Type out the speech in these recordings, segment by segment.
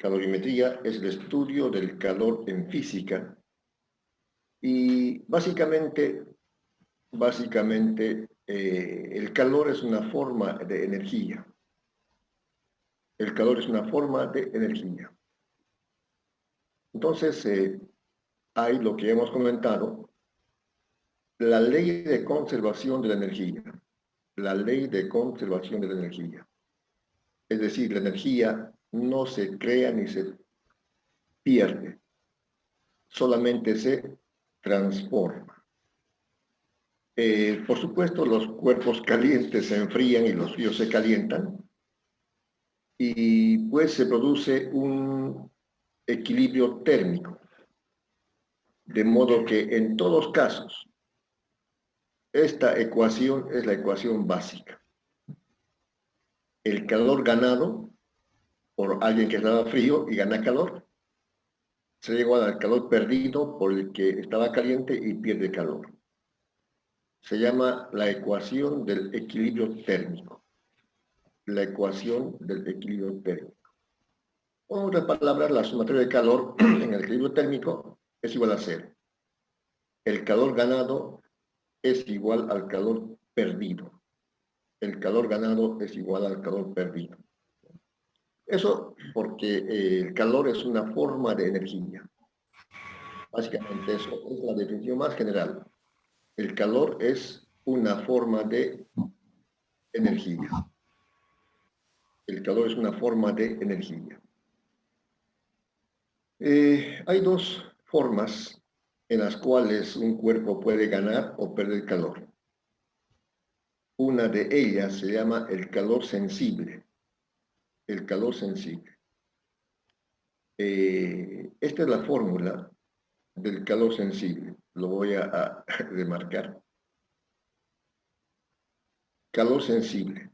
Calorimetría es el estudio del calor en física y básicamente el calor es una forma de energía. El calor es una forma de energía. Entonces, hay lo que hemos comentado, la ley de conservación de la energía. La ley de conservación de la energía. Es decir, la energía no se crea ni se pierde, solamente se transforma. Por supuesto, los cuerpos calientes se enfrían y los fríos se calientan, y pues se produce un equilibrio térmico, de modo que en todos casos, esta ecuación es la ecuación básica. El calor ganado por alguien que estaba frío y gana calor, se igual al calor perdido por el que estaba caliente y pierde calor. Se llama la ecuación del equilibrio térmico. La ecuación del equilibrio térmico. En otras palabras, la sumatoria de calor en el equilibrio térmico es igual a cero. El calor ganado es igual al calor perdido. El calor ganado es igual al calor perdido. Eso porque el calor es una forma de energía. Básicamente eso es la definición más general. El calor es una forma de energía. El calor es una forma de energía. Hay dos formas en las cuales un cuerpo puede ganar o perder calor. Una de ellas se llama el calor sensible. El calor sensible. Esta es la fórmula del calor sensible. Lo voy a remarcar. Calor sensible.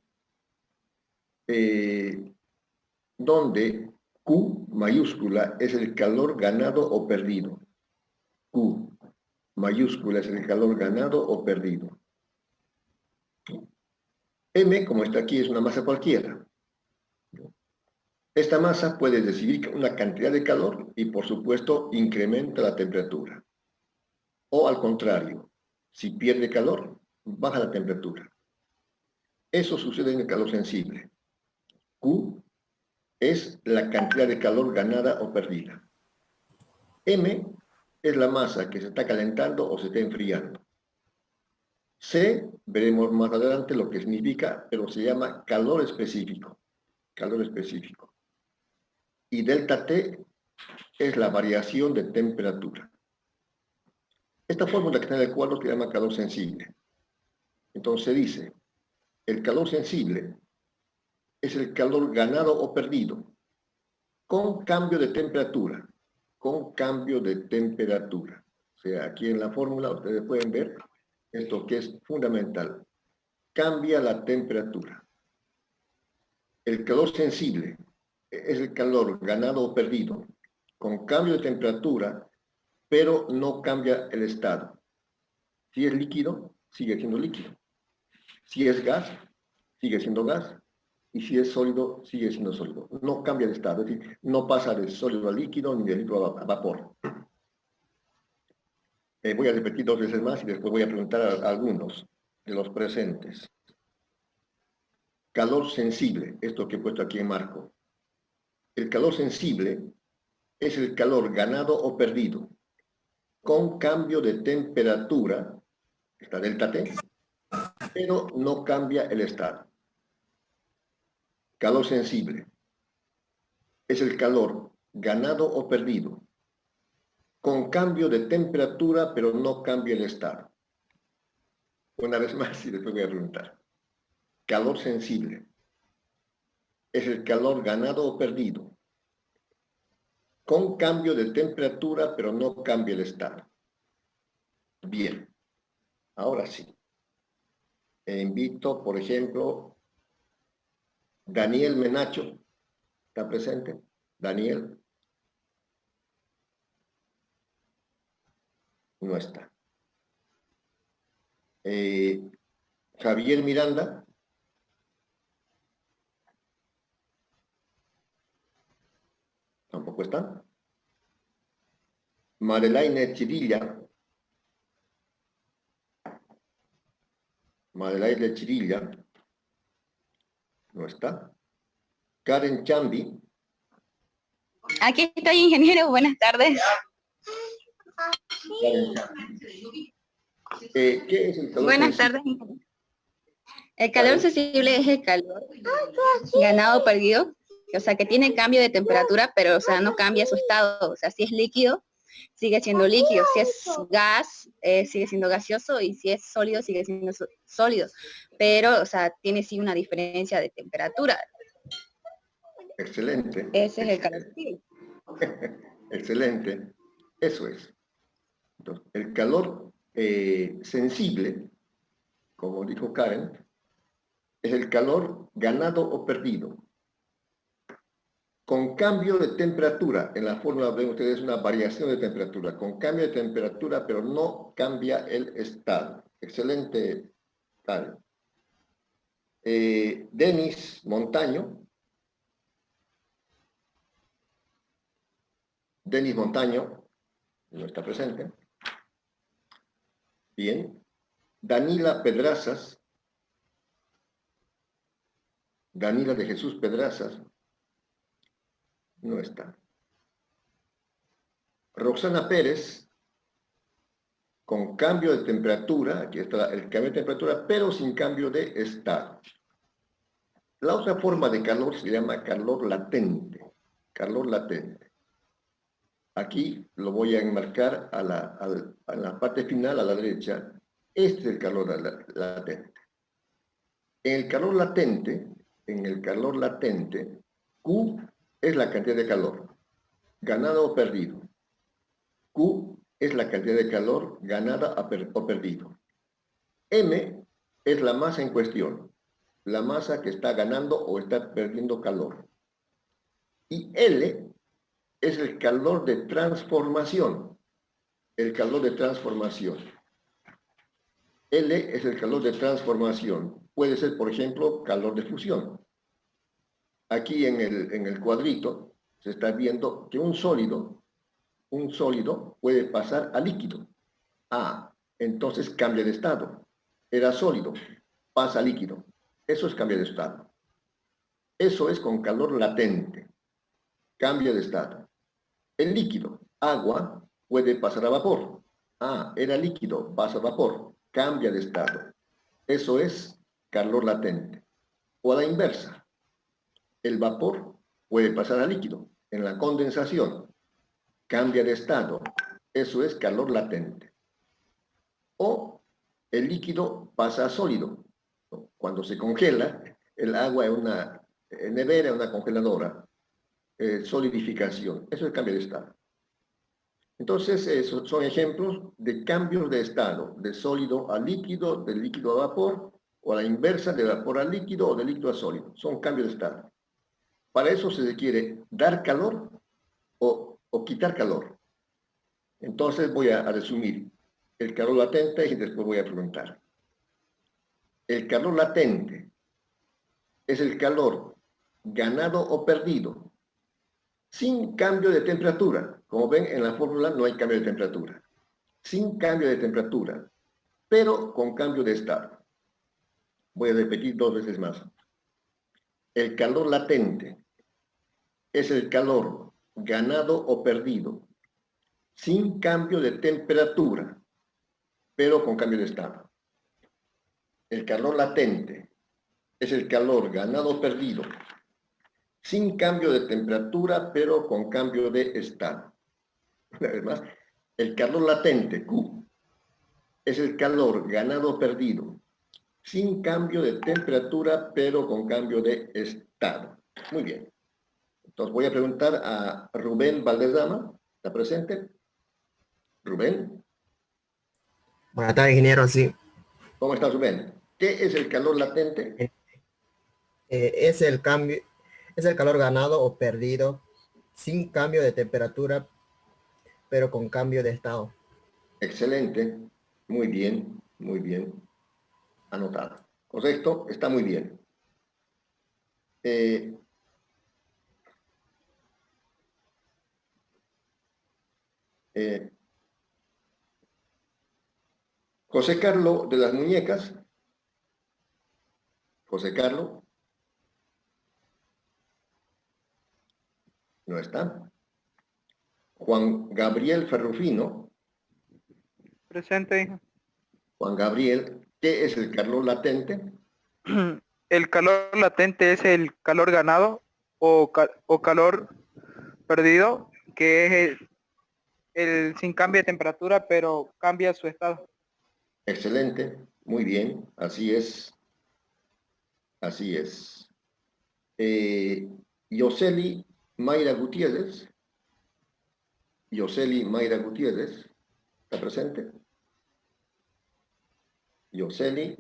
Donde Q mayúscula es el calor ganado o perdido. Q mayúscula es el calor ganado o perdido. M, como está aquí, es una masa cualquiera. Esta masa puede recibir una cantidad de calor y, por supuesto, incrementa la temperatura. O al contrario, si pierde calor, baja la temperatura. Eso sucede en el calor sensible. Q es la cantidad de calor ganada o perdida. M es la masa que se está calentando o se está enfriando. C, veremos más adelante lo que significa, pero se llama calor específico. Calor específico. Y delta T es la variación de temperatura. Esta fórmula que está en el cuadro se llama calor sensible. Entonces se dice, el calor sensible es el calor ganado o perdido con cambio de temperatura. Con cambio de temperatura. O sea, aquí en la fórmula ustedes pueden ver esto que es fundamental. Cambia la temperatura. El calor sensible es el calor ganado o perdido con cambio de temperatura, pero no cambia el estado. Si es líquido, sigue siendo líquido. Si es gas, sigue siendo gas. Y si es sólido, sigue siendo sólido. No cambia el estado, es decir, no pasa de sólido a líquido ni de líquido a vapor. Voy a repetir dos veces más y después voy a preguntar a algunos de los presentes. Calor sensible, esto que he puesto aquí en marco. El calor sensible es el calor ganado o perdido con cambio de temperatura, esta delta T, pero no cambia el estado. Calor sensible es el calor ganado o perdido con cambio de temperatura, pero no cambia el estado. Una vez más y después voy a preguntar. Calor sensible es el calor ganado o perdido con cambio de temperatura, pero no cambia el estado. Bien, ahora sí. Invito, por ejemplo, Daniel Menacho. ¿Está presente? Daniel. No está. Javier Miranda. Tampoco está. Madelaine Chirilla. Madelaine Chirilla. No está. Karen Chambi. Aquí estoy, ingeniero. Buenas tardes. Karen Chambi. ¿Qué es el calor Buenas sensible? tardes, ingeniero. El calor sensible es el calor ganado o perdido, o sea, que tiene cambio de temperatura, pero, o sea, no cambia su estado. O sea, si es líquido, sigue siendo líquido. Si es gas, sigue siendo gaseoso. Y si es sólido, sigue siendo sólido. Pero, o sea, tiene sí una diferencia de temperatura. Excelente. Ese es el calor sensible. Excelente. Eso es. Entonces, el calor sensible, como dijo Karen, es el calor ganado o perdido. Con cambio de temperatura, en la fórmula ven ustedes una variación de temperatura, con cambio de temperatura, pero no cambia el estado. Excelente, Karen. Denis Montaño. Denis Montaño, no está presente. Bien. Danila Pedrazas. Danila de Jesús Pedrazas. No está. Roxana Pérez, con cambio de temperatura, aquí está el cambio de temperatura, pero sin cambio de estado. La otra forma de calor se llama calor latente. Calor latente. Aquí lo voy a enmarcar a la parte final, a la derecha. Este es el calor latente. En el calor latente, Q es la cantidad de calor, ganado o perdido. Q es la cantidad de calor ganada o perdido. M es la masa en cuestión, la masa que está ganando o está perdiendo calor. Y L es el calor de transformación, el calor de transformación. L es el calor de transformación. Puede ser, por ejemplo, calor de fusión. Aquí en el cuadrito se está viendo que un sólido puede pasar a líquido. Ah, entonces cambia de estado. Era sólido, pasa a líquido. Eso es cambio de estado. Eso es con calor latente. Cambia de estado. El líquido, agua, puede pasar a vapor. Ah, era líquido, pasa a vapor. Cambia de estado. Eso es calor latente. O a la inversa. El vapor puede pasar a líquido. En la condensación, cambia de estado. Eso es calor latente. O el líquido pasa a sólido. Cuando se congela, el agua es una nevera, una congeladora. Solidificación. Eso es cambio de estado. Entonces, esos son ejemplos de cambios de estado, de sólido a líquido, de líquido a vapor, o a la inversa, de vapor a líquido o de líquido a sólido. Son cambios de estado. Para eso se requiere dar calor o quitar calor. Entonces voy a resumir el calor latente y después voy a preguntar. El calor latente es el calor ganado o perdido sin cambio de temperatura. Como ven, en la fórmula no hay cambio de temperatura. Sin cambio de temperatura, pero con cambio de estado. Voy a repetir 2 veces más. El calor latente es el calor ganado o perdido sin cambio de temperatura, pero con cambio de estado. El calor latente es el calor ganado o perdido sin cambio de temperatura, pero con cambio de estado. Una vez más, el calor latente, Q, es el calor ganado o perdido sin cambio de temperatura, pero con cambio de estado. Muy bien. Entonces voy a preguntar a Rubén Valdezama. ¿Está presente? Rubén. Buenas tardes, ingeniero. Sí, ¿Cómo estás, Rubén? ¿Qué es el calor latente? es el cambio, es el calor ganado o perdido sin cambio de temperatura, pero con cambio de estado. Excelente. Muy bien, muy bien. Anotado. Correcto, está muy bien. Eh, José Carlos de las Muñecas. José Carlos. No está. Juan Gabriel Ferrufino. Presente, hijo. Juan Gabriel, ¿qué es el calor latente? El calor latente es el calor ganado o calor perdido, que es el sin cambio de temperatura, pero cambia su estado. Excelente, muy bien, así es, así es. Yoseli Mayra Gutiérrez. Yoseli Mayra Gutiérrez, ¿está presente? Yoseli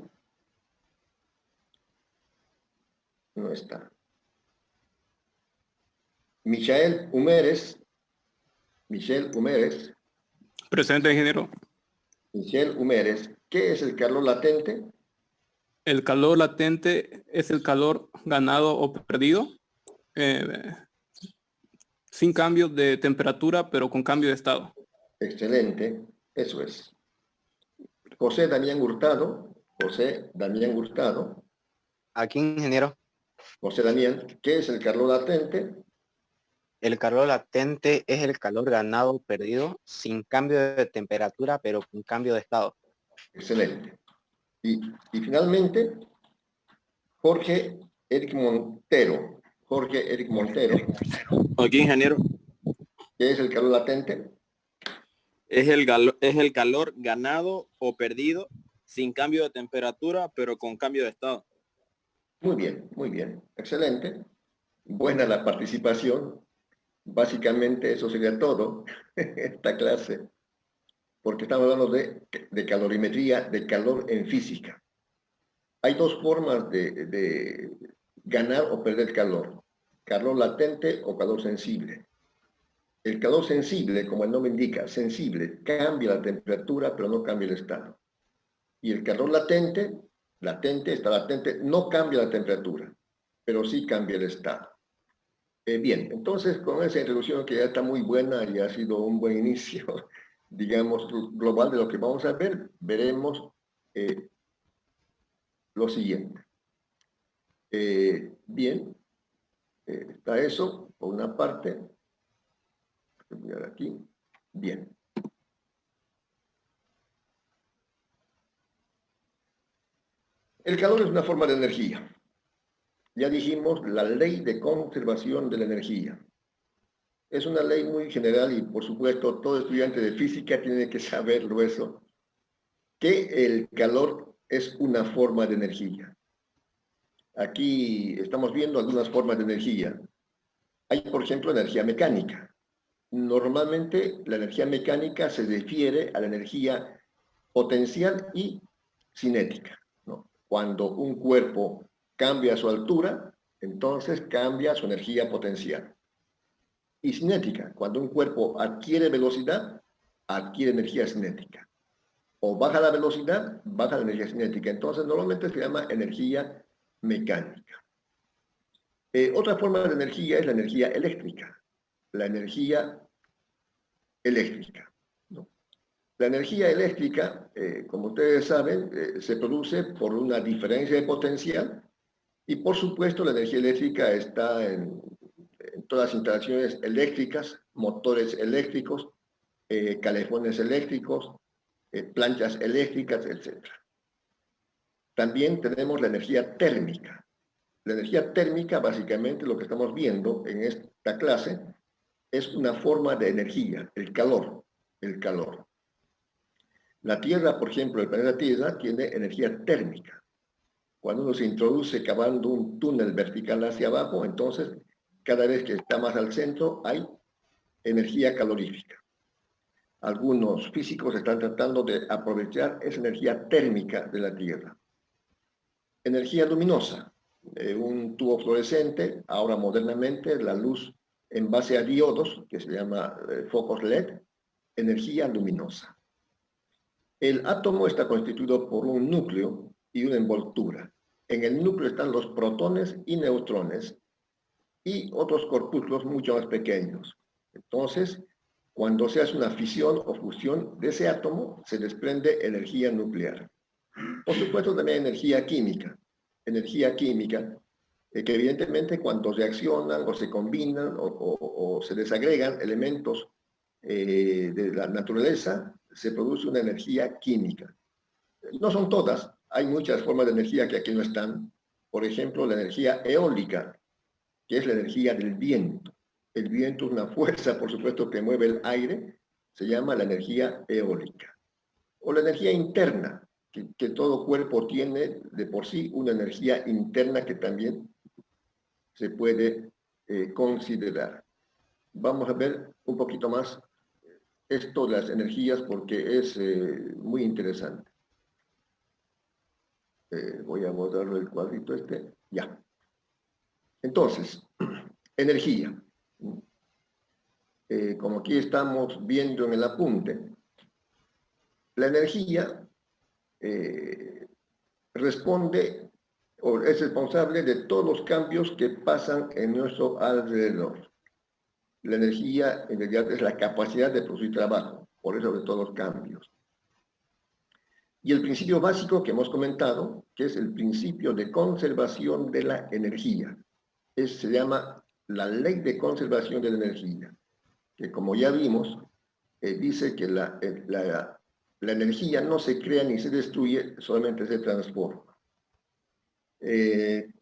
no está. Michael Humérez. Michelle Humérez. Presente, ingeniero. Michelle Humérez, ¿qué es el calor latente? El calor latente es el calor ganado o perdido, eh, sin cambio de temperatura, pero con cambio de estado. Excelente, eso es. José Damián Hurtado. José Damián Hurtado. Aquí, ingeniero, José Damián, ¿qué es el calor latente? el calor latente es el calor ganado o perdido sin cambio de temperatura, pero con cambio de estado. Excelente. Y finalmente, Jorge Eric Montero. Jorge Eric Montero, Aquí, ingeniero, ¿qué es el calor latente? es el calor ganado o perdido sin cambio de temperatura, pero con cambio de estado. Muy bien, excelente. Buena la participación. Básicamente eso sería todo esta clase, porque estamos hablando de calorimetría, de calor en física. Hay dos formas de ganar o perder calor: calor latente o calor sensible. El calor sensible, como el nombre indica, sensible, cambia la temperatura, pero no cambia el estado. Y el calor latente, no cambia la temperatura, pero sí cambia el estado. Bien, entonces con esa introducción que ya está muy buena y ha sido un buen inicio, digamos, global de lo que vamos a ver, veremos lo siguiente. Bien, está eso, por una parte. Voy a ver aquí. Bien. El calor es una forma de energía. Ya dijimos la ley de conservación de la energía. Es una ley muy general y, por supuesto, todo estudiante de física tiene que saberlo eso, que el calor es una forma de energía. Aquí estamos viendo algunas formas de energía. Hay, por ejemplo, energía mecánica. Normalmente la energía mecánica se refiere a la energía potencial y cinética, ¿no? Cuando un cuerpo cambia su altura, entonces cambia su energía potencial. Y cinética, cuando un cuerpo adquiere velocidad, adquiere energía cinética. O baja la velocidad, baja la energía cinética. Entonces normalmente se llama energía mecánica. Otra forma de energía es la energía eléctrica. La energía eléctrica, ¿no? La energía eléctrica, como ustedes saben, se produce por una diferencia de potencial y, por supuesto, la energía eléctrica está en todas las instalaciones eléctricas, motores eléctricos, calefones eléctricos, planchas eléctricas, etc. También tenemos la energía térmica. La energía térmica, básicamente, lo que estamos viendo en esta clase, es una forma de energía, el calor, el calor. La Tierra, por ejemplo, el planeta Tierra, tiene energía térmica. Cuando uno se introduce cavando un túnel vertical hacia abajo, entonces, cada vez que está más al centro, hay energía calorífica. Algunos físicos están tratando de aprovechar esa energía térmica de la Tierra. Energía luminosa. Un tubo fluorescente, ahora modernamente, la luz en base a diodos, que se llama focos LED, energía luminosa. El átomo está constituido por un núcleo y una envoltura. En el núcleo están los protones y neutrones y otros corpúsculos mucho más pequeños. Entonces, Cuando se hace una fisión o fusión de ese átomo, se desprende energía nuclear. Por supuesto, también energía química. Energía química, que evidentemente cuando reaccionan o se combinan o se desagregan elementos de la naturaleza, se produce una energía química. No son todas, hay muchas formas de energía que aquí no están. Por ejemplo, la energía eólica, que es la energía del viento. El viento es una fuerza, por supuesto, que mueve el aire, se llama la energía eólica. O la energía interna, que todo cuerpo tiene de por sí una energía interna que también se puede considerar. Vamos a ver un poquito más esto de las energías porque es muy interesante. Voy a borrar el cuadrito este. Ya. Entonces, energía. Como aquí estamos viendo en el apunte, la energía responde o es responsable de todos los cambios que pasan en nuestro alrededor. La energía en realidad es la capacidad de producir trabajo, por eso de todos los cambios. Y el principio básico que hemos comentado, que es el principio de conservación de la energía, se llama la ley de conservación de la energía, que como ya vimos, dice que la energía no se crea ni se destruye, solamente se transforma.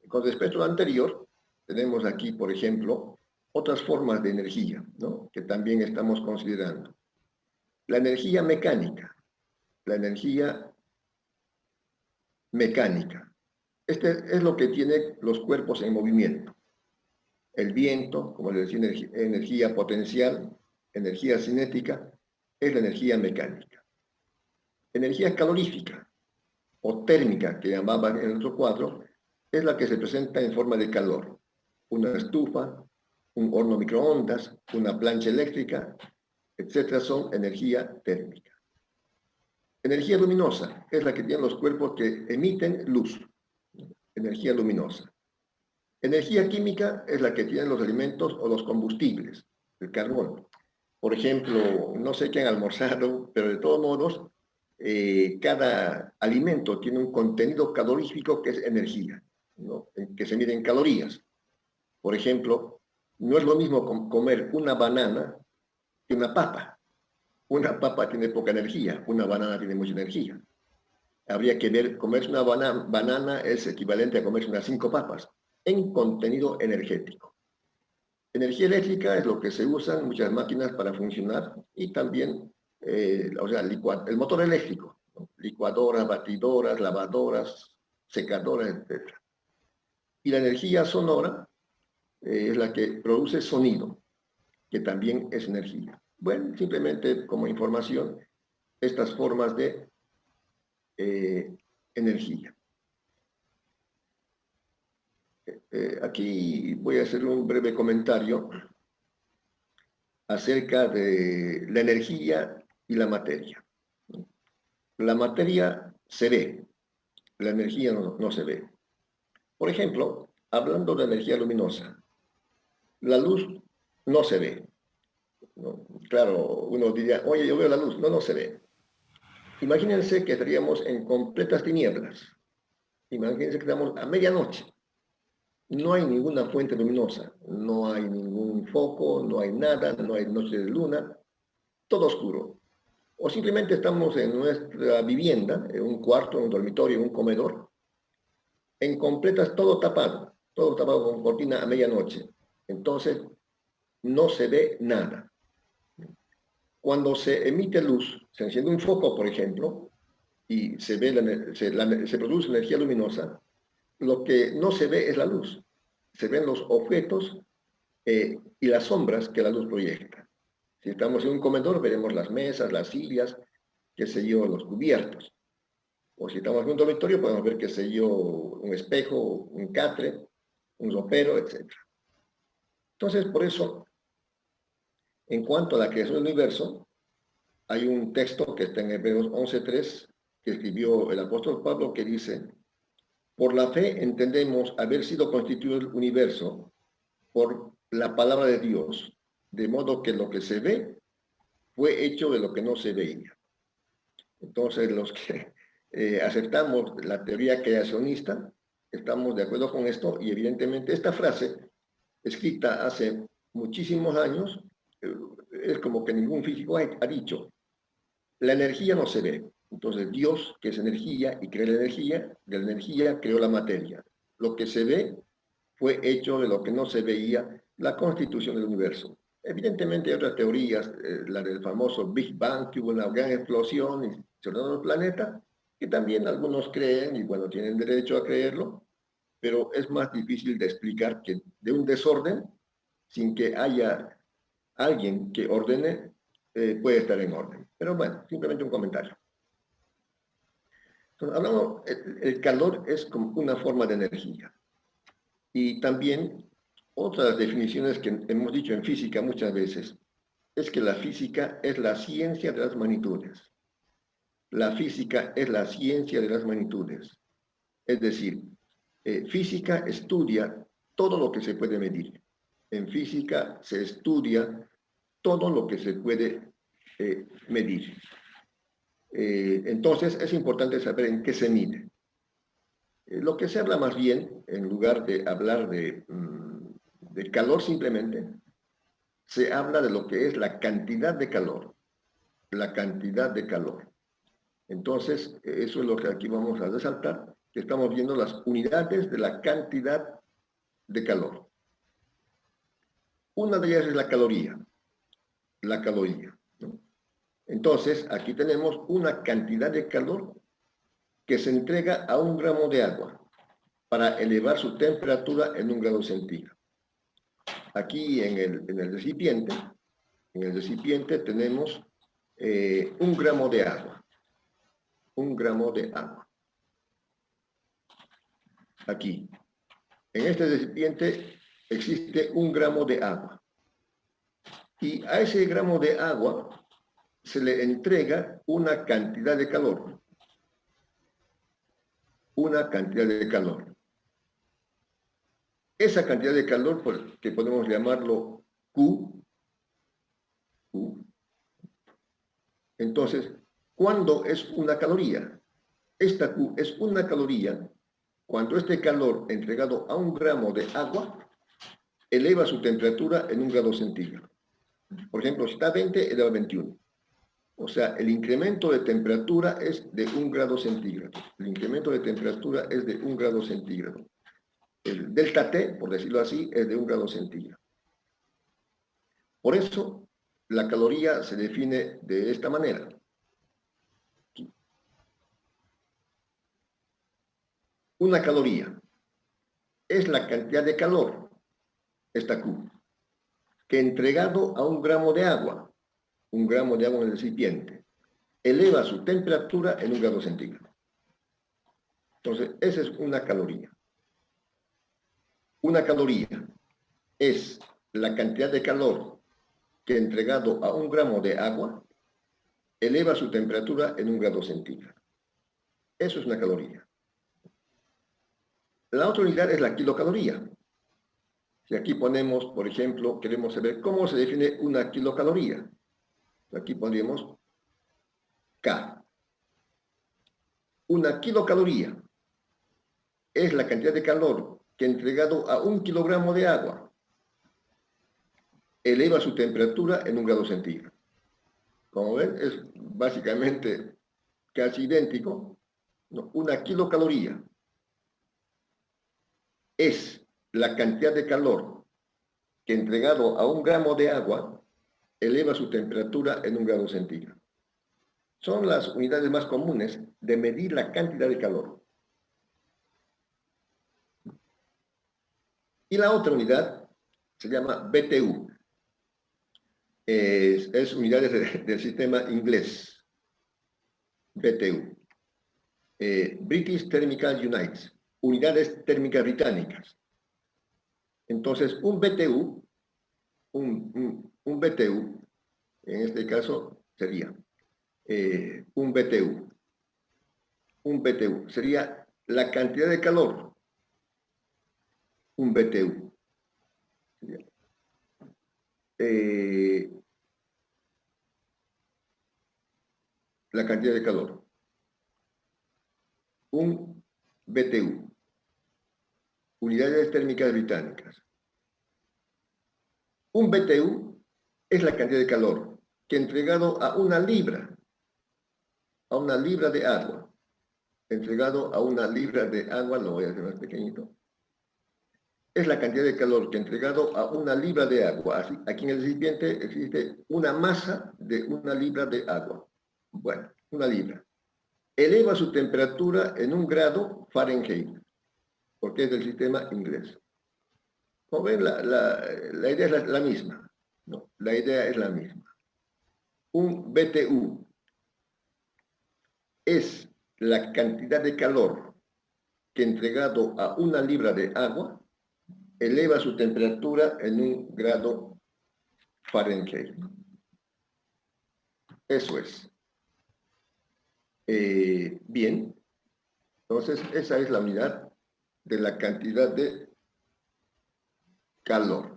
Con respecto a lo anterior, tenemos aquí, por ejemplo, otras formas de energía, ¿no?, que también estamos considerando. La energía mecánica. La energía mecánica. Este es lo que tiene los cuerpos en movimiento. El viento, como les decía, energía potencial, energía cinética, es la energía mecánica. Energía calorífica o térmica, que llamaban en otro cuadro, es la que se presenta en forma de calor. Una estufa, un horno microondas, una plancha eléctrica, etcétera, son energía térmica. Energía luminosa es la que tienen los cuerpos que emiten luz. Energía luminosa. Energía química es la que tienen los alimentos o los combustibles, el carbón. Por ejemplo, no sé qué han almorzado, pero de todos modos, cada alimento tiene un contenido calorífico que es energía, ¿no?, que se mide en calorías. Por ejemplo, no es lo mismo comer una banana que una papa. Una papa tiene poca energía, una banana tiene mucha energía. Habría que ver, comerse una banana es equivalente a comerse unas 5 papas en contenido energético. Energía eléctrica es lo que se usa en muchas máquinas para funcionar y también, o sea, el motor eléctrico, ¿no?, licuadoras, batidoras, lavadoras, secadoras, etc. Y la energía sonora es la que produce sonido, que también es energía. Bueno, simplemente como información, estas formas de energía. Aquí voy a hacer un breve comentario acerca de la energía y la materia. La materia se ve, la energía no se ve. Por ejemplo, hablando de energía luminosa, la luz no se ve, ¿no? Claro, uno diría, oye, yo veo la luz. No, no se ve. Imagínense que estaríamos en completas tinieblas. Imagínense que estamos a medianoche. No hay ninguna fuente luminosa, no hay ningún foco, no hay nada, no hay noche de luna, todo oscuro. O simplemente estamos en nuestra vivienda, en un cuarto, en un dormitorio, en un comedor, en completas, todo tapado con cortina a medianoche. Entonces, no se ve nada. Cuando se emite luz, se enciende un foco, por ejemplo, y se produce energía luminosa, lo que no se ve es la luz. Se ven los objetos y las sombras que la luz proyecta. Si estamos en un comedor, veremos las mesas, las sillas, qué sé yo, los cubiertos. O si estamos en un dormitorio, podemos ver, qué sé yo, un espejo, un catre, un ropero, etc. Entonces, por eso, en cuanto a la creación del universo, hay un texto que está en Hebreos 11:3, que escribió el apóstol Pablo, que dice: por la fe entendemos haber sido constituido el universo por la palabra de Dios, de modo que lo que se ve fue hecho de lo que no se veía. Entonces, los que aceptamos la teoría creacionista, estamos de acuerdo con esto, y evidentemente esta frase, escrita hace muchísimos años, es como que ningún físico ha dicho, la energía no se ve. Entonces Dios, que es energía y crea la energía, de la energía creó la materia. Lo que se ve fue hecho de lo que no se veía, la constitución del universo. Evidentemente hay otras teorías, la del famoso Big Bang, que hubo una gran explosión y se ordenó el planeta, que también algunos creen, y bueno, tienen derecho a creerlo, pero es más difícil de explicar que de un desorden, sin que haya alguien que ordene, puede estar en orden. Pero bueno, simplemente un comentario. Entonces, hablamos, el calor es como una forma de energía. Y también otras definiciones que hemos dicho en física muchas veces, es que la física es la ciencia de las magnitudes. La física es la ciencia de las magnitudes. Es decir, física estudia todo lo que se puede medir. En física se estudia todo lo que se puede medir. Entonces, es importante saber en qué se mide. Lo que se habla más bien, en lugar de hablar de calor simplemente, se habla de lo que es la cantidad de calor. La cantidad de calor. Entonces, eso es lo que aquí vamos a resaltar, que estamos viendo las unidades de la cantidad de calor. Una de ellas es la caloría. La caloría, ¿no? Entonces, aquí tenemos una cantidad de calor que se entrega a 1 gramo de agua para elevar su temperatura en 1 grado centígrado. Aquí en el recipiente tenemos 1 gramo de agua. 1 gramo de agua. Aquí, en este recipiente existe 1 gramo de agua. Y a ese gramo de agua se le entrega una cantidad de calor. Una cantidad de calor. Esa cantidad de calor, que podemos llamarlo Q. Entonces, ¿cuándo es una caloría? Esta Q es una caloría cuando este calor entregado a 1 gramo de agua eleva su temperatura en 1 grado centígrado. Por ejemplo, si está a 20, eleva a 21. O sea, el incremento de temperatura es de 1 grado centígrado. El incremento de temperatura es de 1 grado centígrado. El delta T, por decirlo así, es de 1 grado centígrado. Por eso, la caloría se define de esta manera. Una caloría es la cantidad de calor, esta Q, que entregado a 1 gramo de agua, 1 gramo de agua en el recipiente, eleva su temperatura en 1 grado centígrado. Entonces, esa es una caloría. Una caloría es la cantidad de calor que entregado a 1 gramo de agua eleva su temperatura en 1 grado centígrado. Eso es una caloría. La otra unidad es la kilocaloría. Si aquí ponemos, por ejemplo, queremos saber cómo se define una kilocaloría. Aquí pondríamos K. Una kilocaloría es la cantidad de calor que entregado a 1 kilogramo de agua eleva su temperatura en 1 grado centígrado. Como ven, es básicamente casi idéntico. Una kilocaloría es la cantidad de calor que entregado a 1 gramo de agua eleva su temperatura en 1 grado centígrado. Son las unidades más comunes de medir la cantidad de calor. Y la otra unidad se llama BTU. Es unidades del sistema inglés. BTU. British Thermical Units. Unidades térmicas británicas. Entonces, un BTU, un BTU, en este caso sería un BTU. Un BTU sería la cantidad de calor. Un BTU. la cantidad de calor. Un BTU, unidades térmicas británicas. Un BTU es la cantidad de calor que entregado a una libra de agua, entregado a una libra de agua, lo voy a hacer más pequeñito, es la cantidad de calor que entregado a una libra de agua. Así, aquí en el recipiente existe una masa de una libra de agua. Bueno, una libra. Eleva su temperatura en 1 grado Fahrenheit, porque es del sistema inglés. Como ven, la idea es la misma. No, la idea es la misma. Un BTU es la cantidad de calor que entregado a una libra de agua eleva su temperatura en 1 grado Fahrenheit. Eso es. Bien. Entonces, esa es la unidad de la cantidad de calor.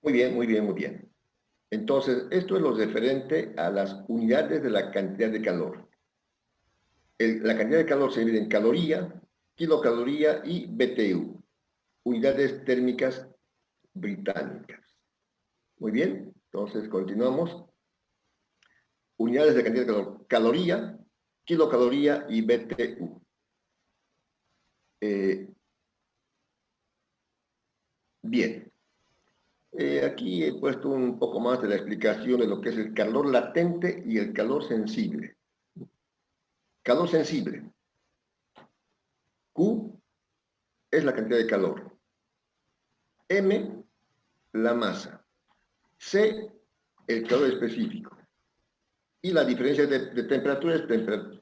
Muy bien, muy bien, muy bien. Entonces, esto es lo referente a las unidades de la cantidad de calor. La cantidad de calor se divide en caloría, kilocaloría y BTU, unidades térmicas británicas. Muy bien, entonces continuamos. Unidades de cantidad de calor, caloría, kilocaloría y BTU. Bien. Aquí he puesto un poco más de la explicación de lo que es el calor latente y el calor sensible. Calor sensible. Q es la cantidad de calor. M, la masa. C, el calor específico. Y la diferencia de temperatura es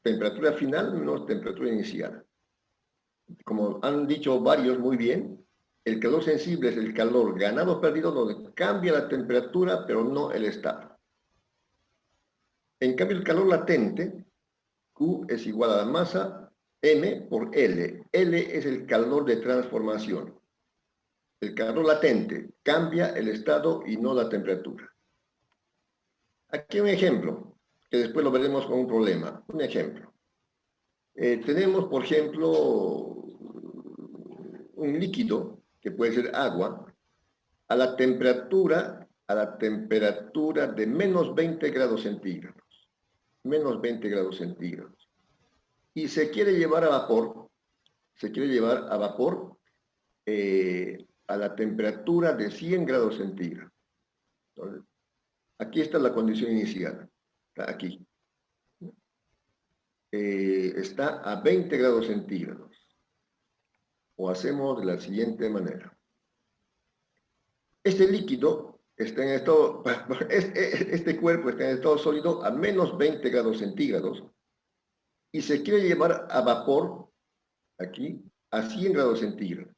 temperatura final menos temperatura inicial. Como han dicho varios muy bien, el calor sensible es el calor ganado o perdido donde cambia la temperatura, pero no el estado. En cambio, el calor latente, Q es igual a la masa M por L. L es el calor de transformación. El calor latente cambia el estado y no la temperatura. Aquí un ejemplo, que después lo veremos con un problema. Un ejemplo. Tenemos, por ejemplo, un líquido, que puede ser agua, a la temperatura de menos 20 grados centígrados. Menos 20 grados centígrados. Y se quiere llevar a vapor, a la temperatura de 100 grados centígrados. Entonces, aquí está la condición inicial. Está aquí. Está a 20 grados centígrados. O hacemos de la siguiente manera. Este líquido está en estado, este cuerpo está en estado sólido a menos 20 grados centígrados y se quiere llevar a vapor, aquí, a 100 grados centígrados.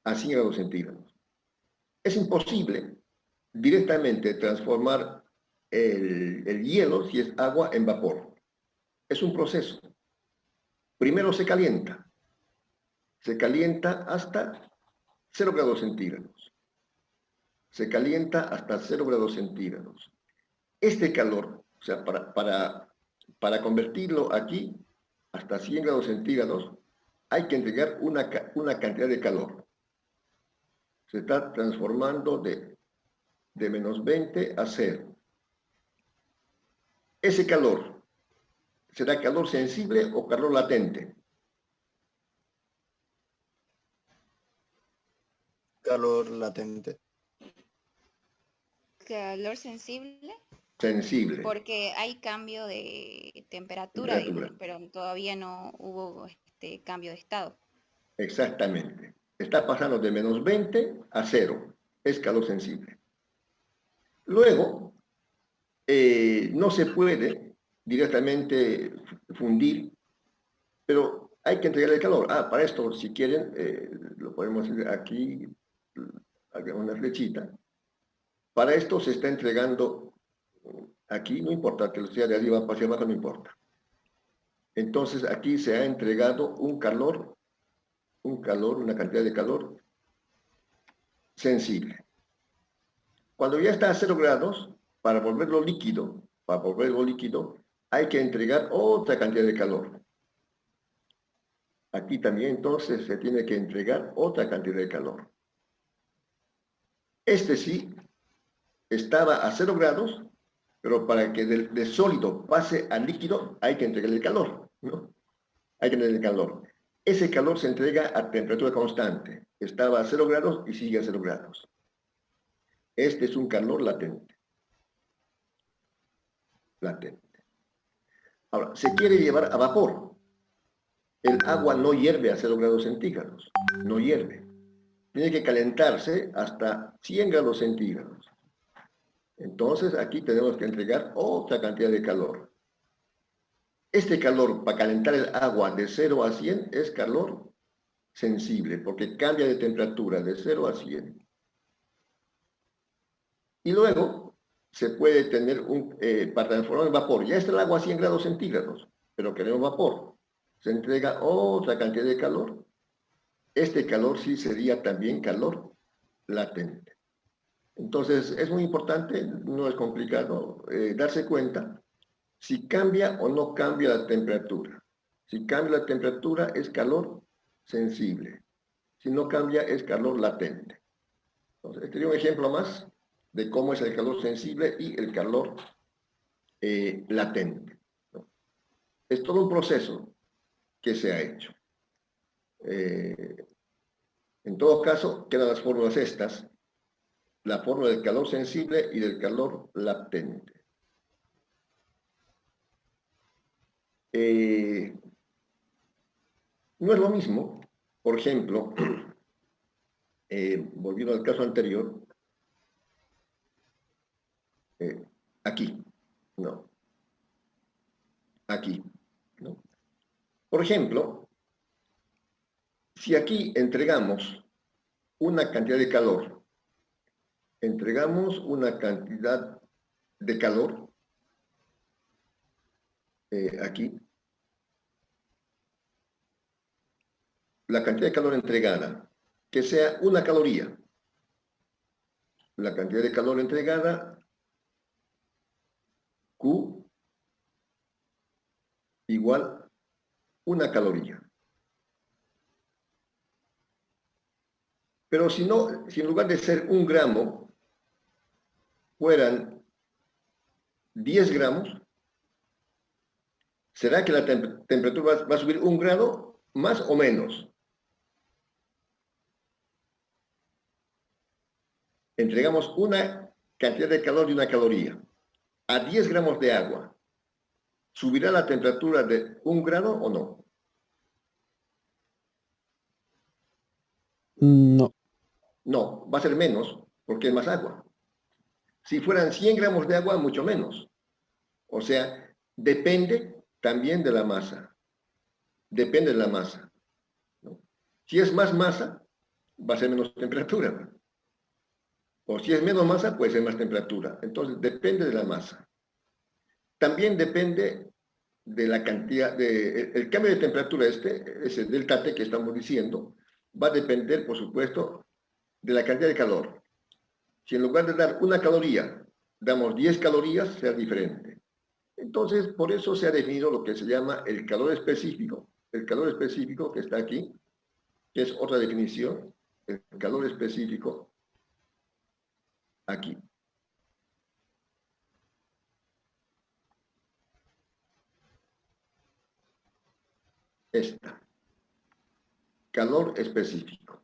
A 100 grados centígrados. Es imposible directamente transformar el hielo, si es agua, en vapor. Es un proceso. Primero se calienta. Se calienta hasta 0 grados centígrados. Se calienta hasta 0 grados centígrados. Este calor, o sea, para convertirlo aquí hasta 100 grados centígrados, hay que entregar una cantidad de calor. Se está transformando de menos 20 a 0. Ese calor, ¿será calor sensible o calor latente? calor latente? Calor sensible, Sensible. porque hay cambio de temperatura, Temperatura. digamos, pero todavía no hubo cambio de estado. Exactamente. Está pasando de menos 20 a 0. Es calor sensible. Luego, no se puede directamente fundir, pero hay que entregarle el calor. Para esto, si quieren, lo podemos hacer aquí, una flechita. Para esto se está entregando aquí, no importa que lo sea de arriba hacia abajo, no importa. Entonces aquí se ha entregado un calor, una cantidad de calor sensible. Cuando ya está a 0 grados, para volverlo líquido, hay que entregar otra cantidad de calor. Aquí también entonces se tiene que entregar otra cantidad de calor. Este sí estaba a 0 grados, pero para que de sólido pase a líquido hay que entregarle el calor, ¿no? Hay que entregarle el calor. Ese calor se entrega a temperatura constante. Estaba a 0 grados y sigue a 0 grados. Este es un calor latente. Ahora, se quiere llevar a vapor. El agua no hierve a 0 grados centígrados. No hierve. Tiene que calentarse hasta 100 grados centígrados. Entonces, aquí tenemos que entregar otra cantidad de calor. Este calor para calentar el agua de 0 a 100 es calor sensible, porque cambia de temperatura de 0 a 100. Y luego se puede tener para transformar en vapor. Ya está el agua a 100 grados centígrados, pero queremos vapor. Se entrega otra cantidad de calor. Este calor sí sería también calor latente. Entonces, es muy importante, no es complicado, darse cuenta si cambia o no cambia la temperatura. Si cambia la temperatura es calor sensible. Si no cambia es calor latente. Entonces, este es un ejemplo más de cómo es el calor sensible y el calor latente, ¿no? Es todo un proceso que se ha hecho. En todo caso, quedan las fórmulas estas, la fórmula del calor sensible y del calor latente. No es lo mismo, por ejemplo, volviendo al caso anterior, aquí, no, aquí, ¿no? Por ejemplo, si aquí entregamos una cantidad de calor, aquí, la cantidad de calor entregada, que sea una caloría. La cantidad de calor entregada, Q, igual una caloría. Pero si no, si en lugar de ser 1 gramo, fueran 10 gramos, ¿será que la temperatura va a subir 1 grado más o menos? Entregamos una cantidad de calor de una caloría a 10 gramos de agua. ¿Subirá la temperatura de 1 grado o no? No. No, va a ser menos porque es más agua. Si fueran 100 gramos de agua, mucho menos. O sea, depende también de la masa. Depende de la masa, ¿no? Si es más masa, va a ser menos temperatura. O si es menos masa, puede ser más temperatura. Entonces, depende de la masa. También depende de la cantidad, el cambio de temperatura ese delta T que estamos diciendo, va a depender, por supuesto, de la cantidad de calor. Si en lugar de dar una caloría, damos 10 calorías, será diferente. Entonces, por eso se ha definido lo que se llama el calor específico que está aquí, que es otra definición, el calor específico aquí. Esta. Calor específico.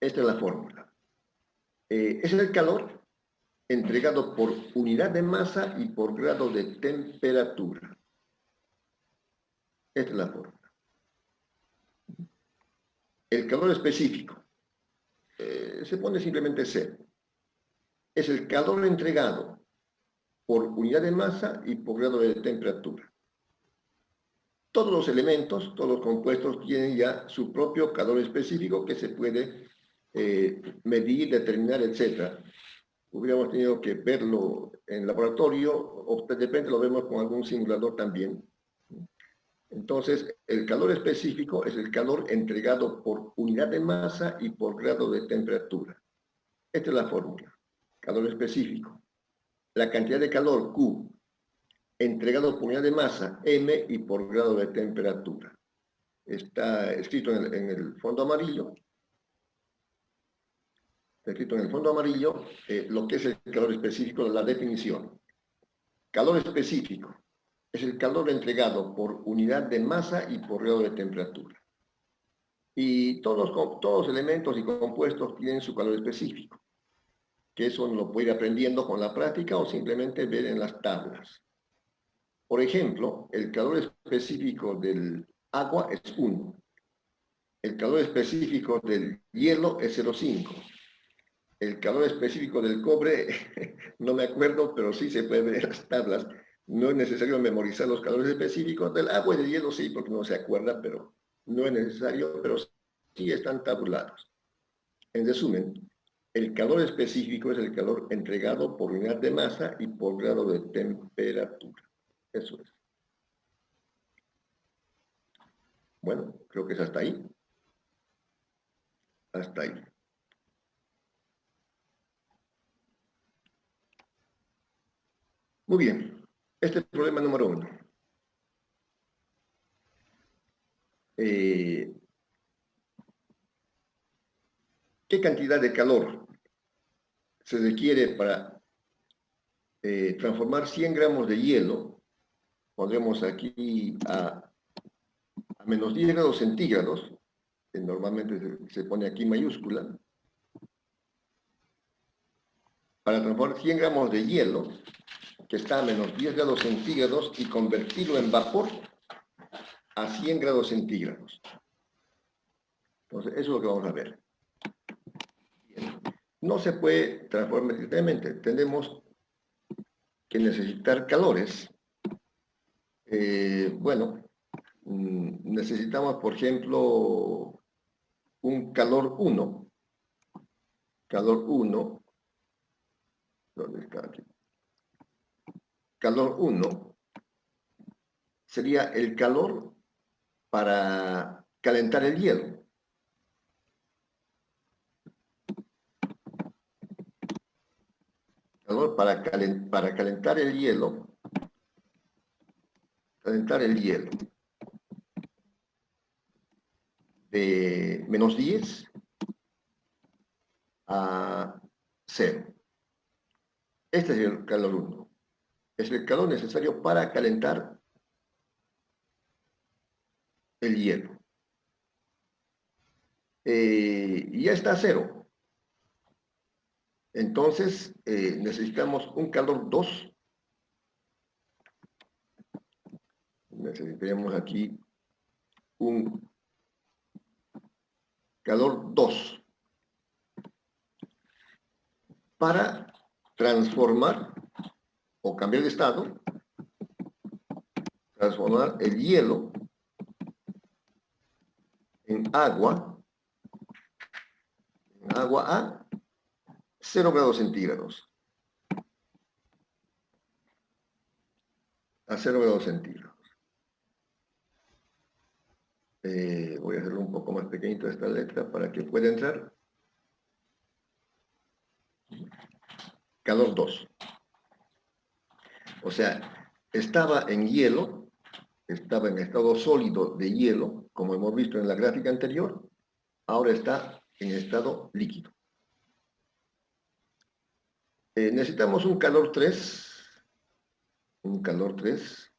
Esta es la fórmula. Es el calor entregado por unidad de masa y por grado de temperatura. Esta es la fórmula. El calor específico se pone simplemente C. Es el calor entregado por unidad de masa y por grado de temperatura. Todos los elementos, todos los compuestos tienen ya su propio calor específico que se puede medir, determinar, etc. Hubiéramos tenido que verlo en laboratorio o de repente lo vemos con algún simulador también. Entonces, el calor específico es el calor entregado por unidad de masa y por grado de temperatura. Esta es la fórmula. Calor específico. La cantidad de calor, Q, entregado por unidad de masa, M, y por grado de temperatura. Está escrito en el fondo amarillo. Está escrito en el fondo amarillo lo que es el calor específico, la definición. Calor específico es el calor entregado por unidad de masa y por grado de temperatura. Y todos los elementos y compuestos tienen su calor específico, que eso lo puede ir aprendiendo con la práctica o simplemente ver en las tablas. Por ejemplo, el calor específico del agua es 1. El calor específico del hielo es 0,5. El calor específico del cobre, no me acuerdo, pero sí se puede ver en las tablas. No es necesario memorizar los calores específicos del agua y del hielo, sí, porque no se acuerda, pero no es necesario, pero sí están tabulados. En resumen, el calor específico es el calor entregado por unidad de masa y por grado de temperatura. Eso es. Bueno, creo que es hasta ahí. Hasta ahí. Muy bien. Este es el problema número 1. ¿Qué cantidad de calor se requiere para transformar 100 gramos de hielo? Pondremos aquí a menos 10 grados centígrados, que normalmente se pone aquí mayúscula, para transformar 100 gramos de hielo, que está a menos 10 grados centígrados, y convertirlo en vapor a 100 grados centígrados. Entonces, eso es lo que vamos a ver. Bien. No se puede transformar directamente. Tenemos que necesitar calores. Bueno, necesitamos, por ejemplo, un calor 1. Calor 1. ¿Dónde está aquí? Calor 1 sería el calor para calentar el hielo. Calor para calentar el hielo. Calentar el hielo. De menos 10 a 0. Este es el calor 1. Es el calor necesario para calentar el hielo. Y ya está a 0. Entonces, necesitamos un calor 2. Necesitaríamos aquí un calor 2 para transformar o cambiar de estado, transformar el hielo en agua a 0 grados centígrados. A 0 grados centígrados. Voy a hacerlo un poco más pequeñito esta letra para que pueda entrar. Calor 2. O sea, estaba en hielo, estaba en estado sólido de hielo, como hemos visto en la gráfica anterior, ahora está en estado líquido. Necesitamos un calor 3. Un calor 3.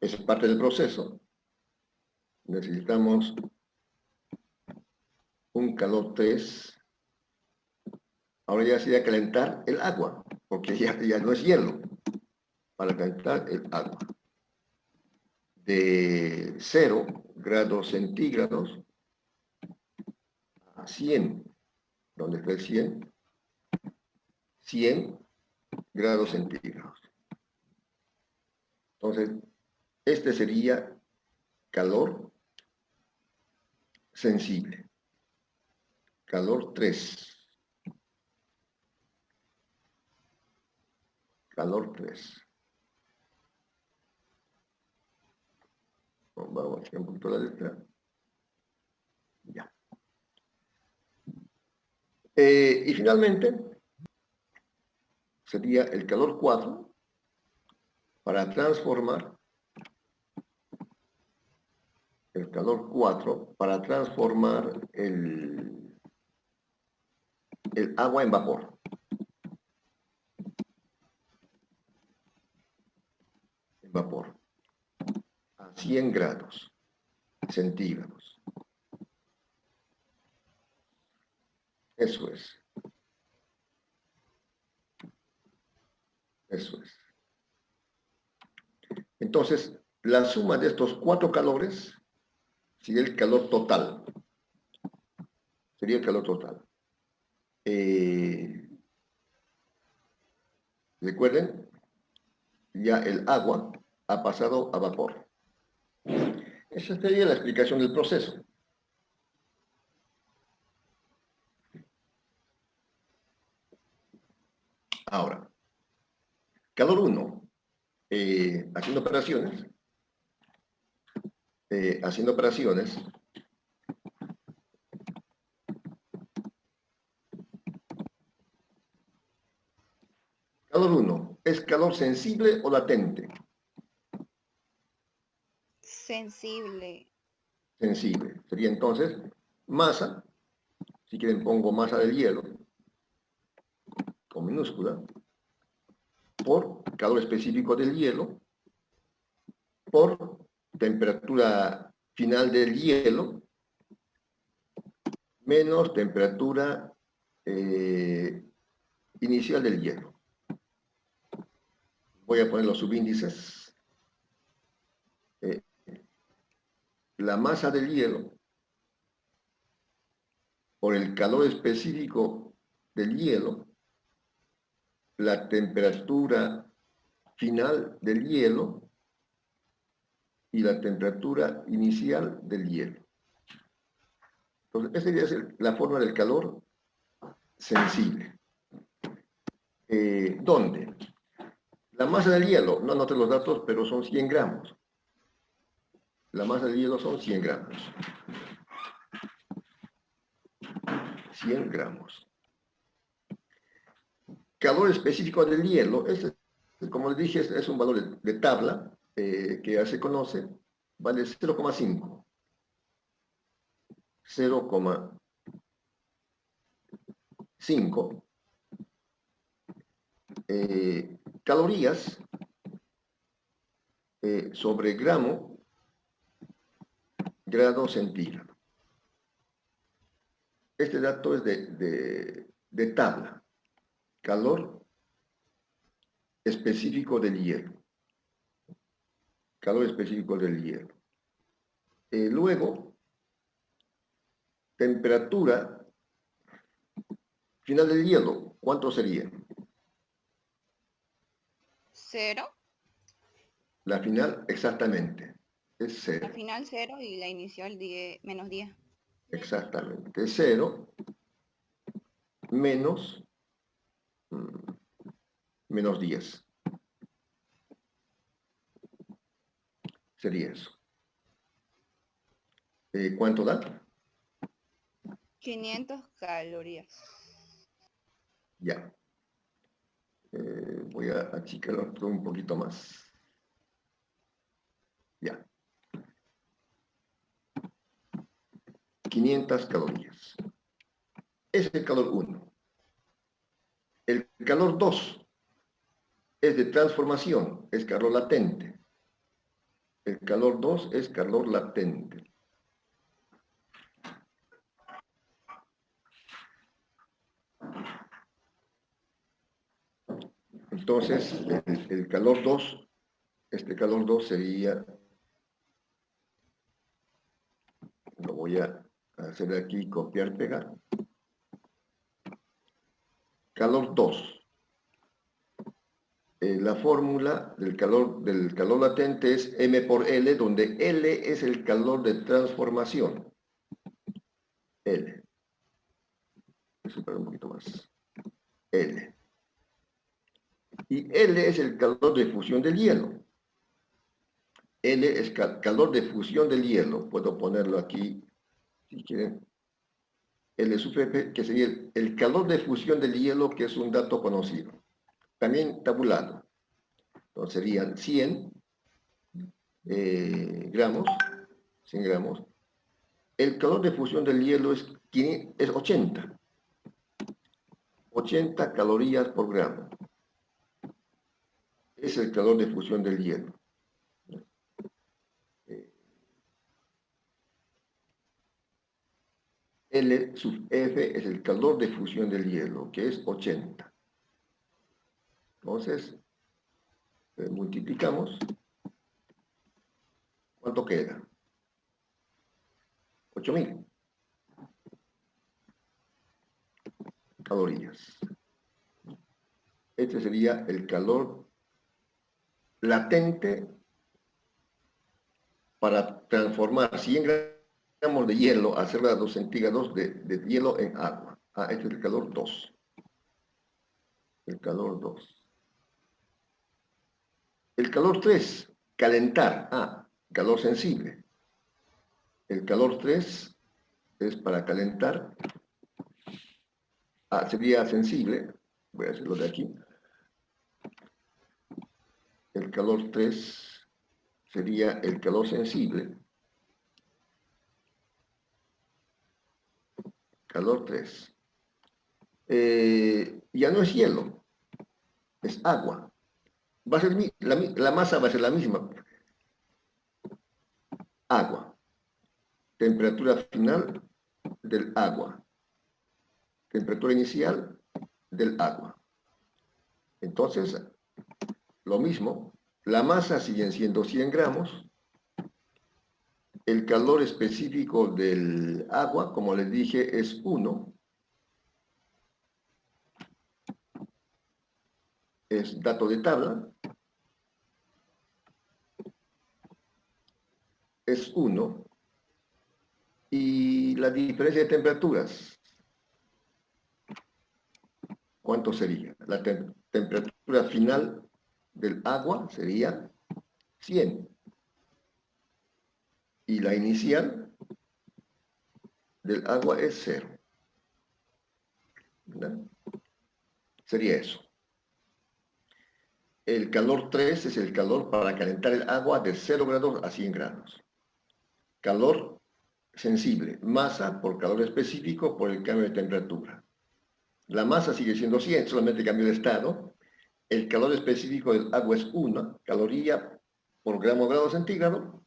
Es parte del proceso. Necesitamos un calor 3. Ahora ya sería calentar el agua, porque ya no es hielo, para calentar el agua. De 0 grados centígrados a 100. ¿Dónde está el 100? 100 grados centígrados. Entonces, este sería calor sensible. Calor 3. Calor 3. Vamos a echar un poquito la letra. Ya. Y finalmente, sería el calor 4 para transformar el calor 4 para transformar el agua en vapor. En vapor. A 100 grados centígrados. Eso es. Eso es. Entonces, la suma de estos 4 calores sería el calor total. Sería el calor total. Recuerden, ya el agua ha pasado a vapor. Esa sería la explicación del proceso. Ahora, calor 1, haciendo operaciones, calor 1, ¿es calor sensible o latente? Sensible. Sensible. Sería entonces masa, si quieren pongo masa del hielo, con minúscula, por calor específico del hielo, por temperatura final del hielo, menos temperatura inicial del hielo. Voy a poner los subíndices. La masa del hielo por el calor específico del hielo, la temperatura final del hielo y la temperatura inicial del hielo. Entonces, esa sería la forma del calor sensible. ¿Dónde? La masa del hielo, no anoté los datos, pero son 100 gramos. La masa del hielo son 100 gramos. 100 gramos. Calor específico del hielo, como les dije, es un valor de tabla que ya se conoce, vale 0,5. 0,5 calorías sobre grado centígrado. Este dato es de tabla. Calor específico del hielo. Calor específico del hielo. Luego, temperatura final del hielo. ¿Cuánto sería? 0. La final, exactamente, es 0. La final 0 y la inicial menos 10. Exactamente, 0 menos 10. Sería eso. ¿Cuánto da? 500 calorías. Ya. Voy a achicarlo un poquito más. Ya. 500 calorías. Es el calor 1. El calor 2 es de transformación, es calor latente. El calor 2 es calor latente. Entonces, el calor 2, este calor 2 sería, lo voy a hacer aquí, copiar, pegar. Calor 2. La fórmula del calor latente es M por L, donde L es el calor de transformación. L. Voy a un poquito más. L. Y L es el calor de fusión del hielo. L es calor de fusión del hielo. Puedo ponerlo aquí, si quieren. L sub F, que sería el calor de fusión del hielo, que es un dato conocido. También tabulado. Entonces serían 100 gramos, 100 gramos. El calor de fusión del hielo es 80. 80 calorías por gramo. Es el calor de fusión del hielo. L sub F es el calor de fusión del hielo, que es 80. Entonces, multiplicamos. ¿Cuánto queda? 8000 calorías. Este sería el calor latente para transformar 100 gramos de hielo a 0 grados centígrados de hielo en agua. Este es el calor 2. El calor 2. El calor 3, calentar. Calor sensible. El calor 3 es para calentar. Sería sensible. Voy a hacerlo de aquí. El calor 3 sería el calor sensible. Calor 3. Ya no es hielo, es agua. Va a ser la masa va a ser la misma. Agua. Temperatura final del agua. Temperatura inicial del agua. Entonces, lo mismo, la masa siguen siendo 100 gramos. El calor específico del agua, como les dije, es 1. Es dato de tabla. Es 1. Y la diferencia de temperaturas, ¿cuánto sería? La temperatura final del agua sería 100. Y la inicial del agua es 0. ¿Verdad? Sería eso. El calor 3 es el calor para calentar el agua de 0 grados a 100 grados. Calor sensible, masa por calor específico por el cambio de temperatura. La masa sigue siendo 100, solamente cambio de estado. El calor específico del agua es 1 caloría por grado centígrado.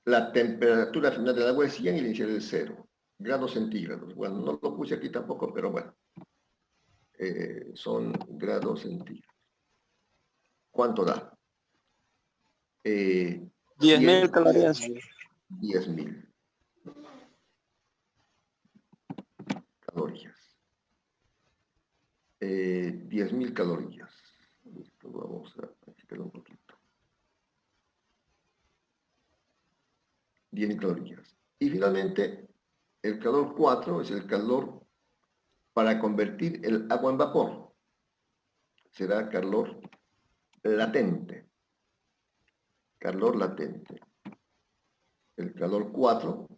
La temperatura final del agua es 100 y la inicial es 0 grados centígrados. Bueno, no lo puse aquí tampoco, pero bueno. Son grados centígrados. ¿Cuánto da? 10.000 calorías. 10.000 calorías. 10.000 calorías. Esto vamos a quitarlo un poquito. 10.000 calorías. Y finalmente, el calor 4 es el calor para convertir el agua en vapor. Será calor latente. Calor latente. El calor 4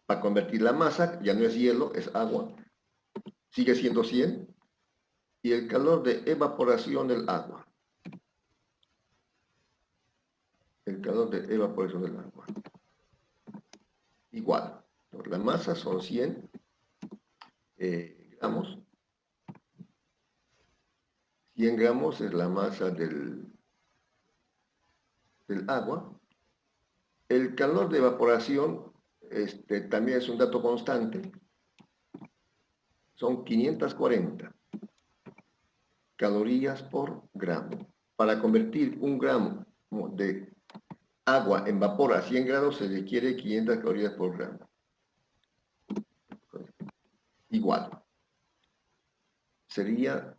para convertir la masa, ya no es hielo, es agua, sigue siendo 100, y el calor de evaporación del agua. El calor de evaporación del agua. Igual, la masa son 100 gramos. 100 gramos es la masa del agua. El calor de evaporación también es un dato constante. son 540 calorías por gramo. Para convertir un gramo de agua en vapor a 100 grados se requiere 500 calorías por gramo. Igual. Sería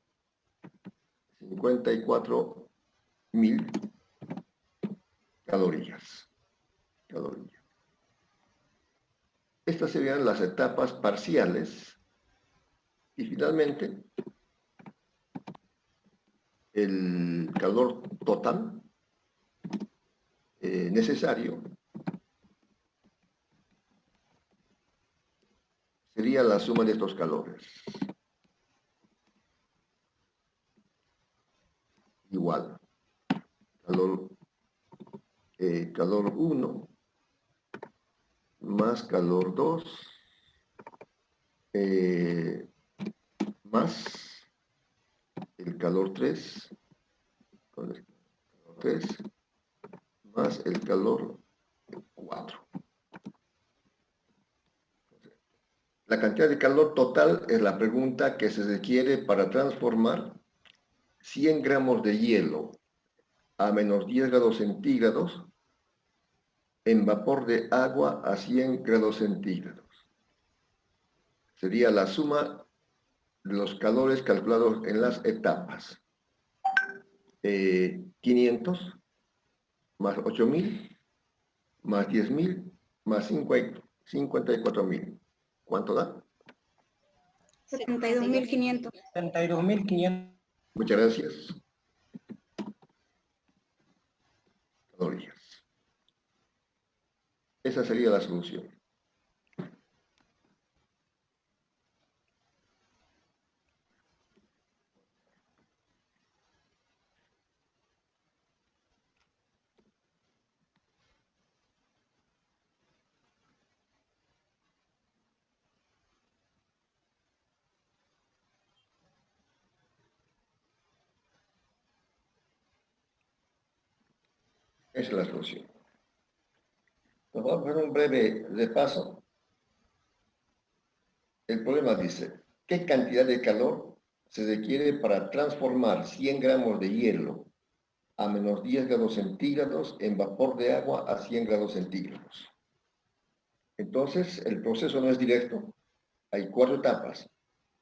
54.000 calorías. Estas serían las etapas parciales. Y finalmente, el calor total necesario sería la suma de estos calores. Igual. Calor 1 más calor 2 más el calor 3 más el calor 4. La cantidad de calor total es la pregunta que se requiere para transformar 100 gramos de hielo a menos 10 grados centígrados en vapor de agua a 100 grados centígrados. Sería la suma de los calores calculados en las etapas. 500 más 8.000 más 10.000 más 54.000. ¿Cuánto da? 72.500. 72.500. Muchas gracias. Calorías. Esa sería la solución. Esa es la solución. Nos vamos a hacer un breve repaso. El problema dice, ¿qué cantidad de calor se requiere para transformar 100 gramos de hielo a menos 10 grados centígrados en vapor de agua a 100 grados centígrados? Entonces, el proceso no es directo. Hay 4 etapas.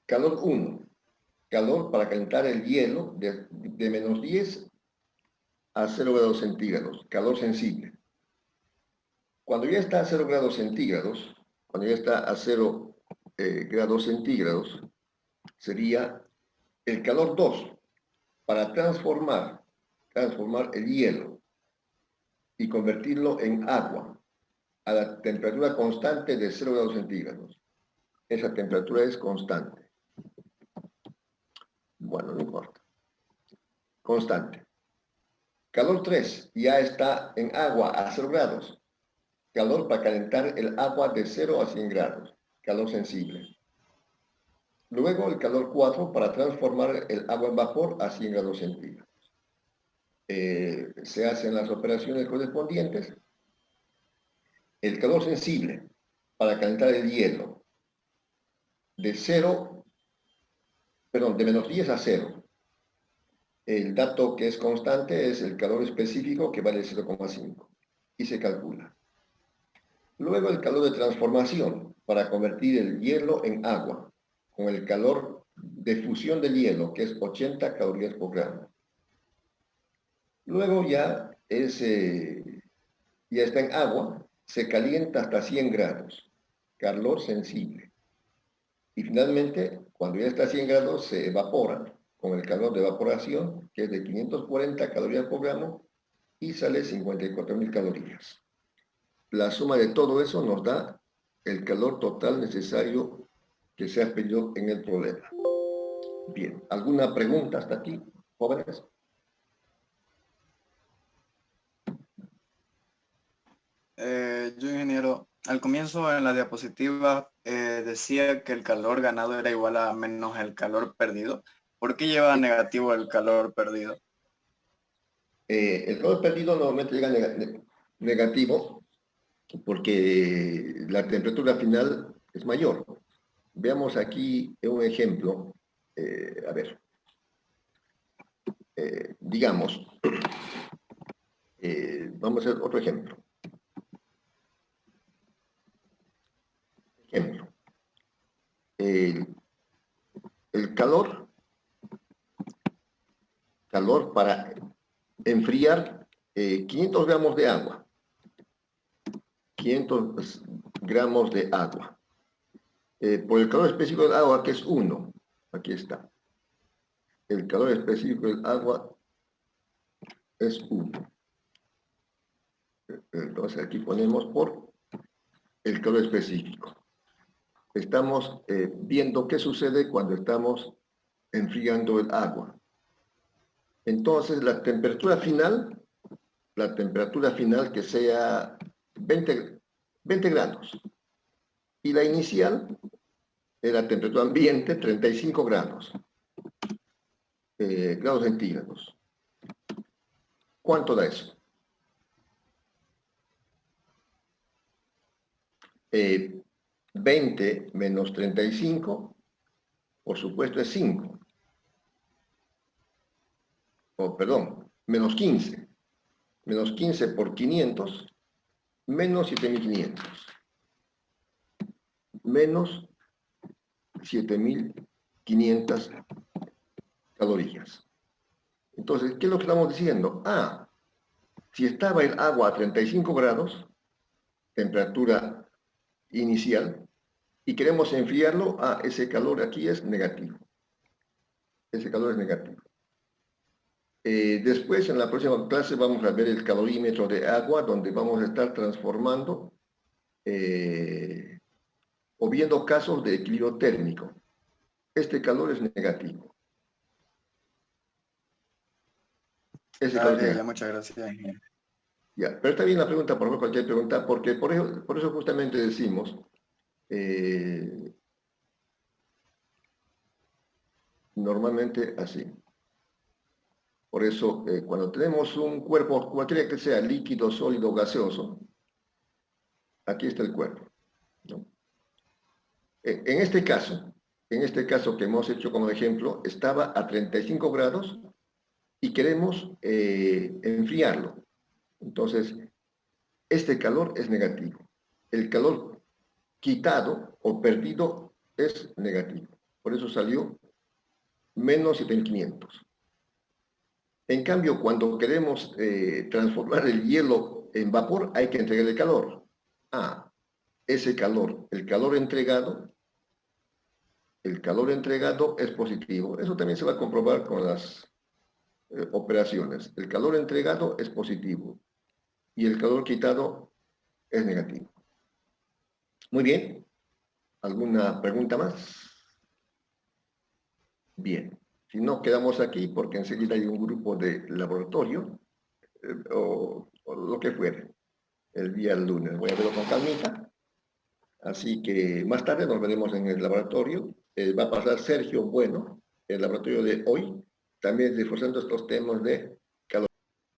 Calor 1. Calor para calentar el hielo de menos 10 a 0 grados centígrados. Calor sensible. Cuando ya está a 0 grados centígrados, cuando ya está a 0 grados centígrados, sería el calor 2 para transformar el hielo y convertirlo en agua a la temperatura constante de 0 grados centígrados. Esa temperatura es constante. Bueno, no importa. Constante. Calor 3 ya está en agua a 0 grados. Calor para calentar el agua de 0 a 100 grados. Calor sensible. Luego el calor 4 para transformar el agua en vapor a 100 grados centígrados. Se hacen las operaciones correspondientes. El calor sensible para calentar el hielo de menos 10 a 0. El dato que es constante es el calor específico que vale 0,5 y se calcula. Luego el calor de transformación para convertir el hielo en agua con el calor de fusión del hielo que es 80 calorías por gramo. Luego ya está en agua, se calienta hasta 100 grados, calor sensible. Y finalmente, cuando ya está a 100 grados, se evapora con el calor de evaporación, que es de 540 calorías por gramo, y sale 54.000 calorías. La suma de todo eso nos da el calor total necesario que se ha pedido en el problema. Bien, ¿alguna pregunta hasta aquí, jóvenes? Yo, ingeniero, al comienzo en la diapositiva decía que el calor ganado era igual a menos el calor perdido. ¿Por qué lleva negativo el calor perdido? El calor perdido normalmente llega negativo porque la temperatura final es mayor. veamos aquí un ejemplo. A ver. Digamos, vamos a hacer otro ejemplo. El calor para enfriar 500 gramos de agua. 500 gramos de agua. Por el calor específico del agua, que es 1. Aquí está. El calor específico del agua es 1. Entonces aquí ponemos por el calor específico. Estamos viendo qué sucede cuando estamos enfriando el agua. Entonces la temperatura final que sea 20 grados. Y la inicial es la temperatura ambiente, 35 grados. Grados centígrados. ¿Cuánto da eso? 20 menos 35, por supuesto, es 5. Perdón, menos 15. Menos 15 por 500, menos 7.500. Menos 7.500 calorías. Entonces, ¿qué es lo que estamos diciendo? Si estaba el agua a 35 grados, temperatura inicial, y queremos enfriarlo, ese calor aquí es negativo. Ese calor es negativo. Después, en la próxima clase, vamos a ver el calorímetro de agua, donde vamos a estar transformando o viendo casos de equilibrio térmico. Este calor es negativo. Muchas gracias, ingeniero. Ya, pero está bien la pregunta, por favor, cualquier pregunta, porque por eso justamente decimos, normalmente así. Por eso, cuando tenemos un cuerpo, cualquiera que sea líquido, sólido, gaseoso, aquí está el cuerpo, ¿no? En este caso que hemos hecho como ejemplo, estaba a 35 grados y queremos enfriarlo. Entonces, este calor es negativo. El calor quitado o perdido es negativo. Por eso salió menos 7.500. En cambio, cuando queremos transformar el hielo en vapor, hay que entregarle calor. Ese calor, el calor entregado es positivo. Eso también se va a comprobar con las operaciones. El calor entregado es positivo y el calor quitado es negativo. Muy bien. ¿Alguna pregunta más? Bien. Si no, quedamos aquí porque enseguida hay un grupo de laboratorio o lo que fuere el día lunes. Voy a verlo con calmita. Así que más tarde nos veremos en el laboratorio. Va a pasar Sergio Bueno, el laboratorio de hoy, también reforzando estos temas de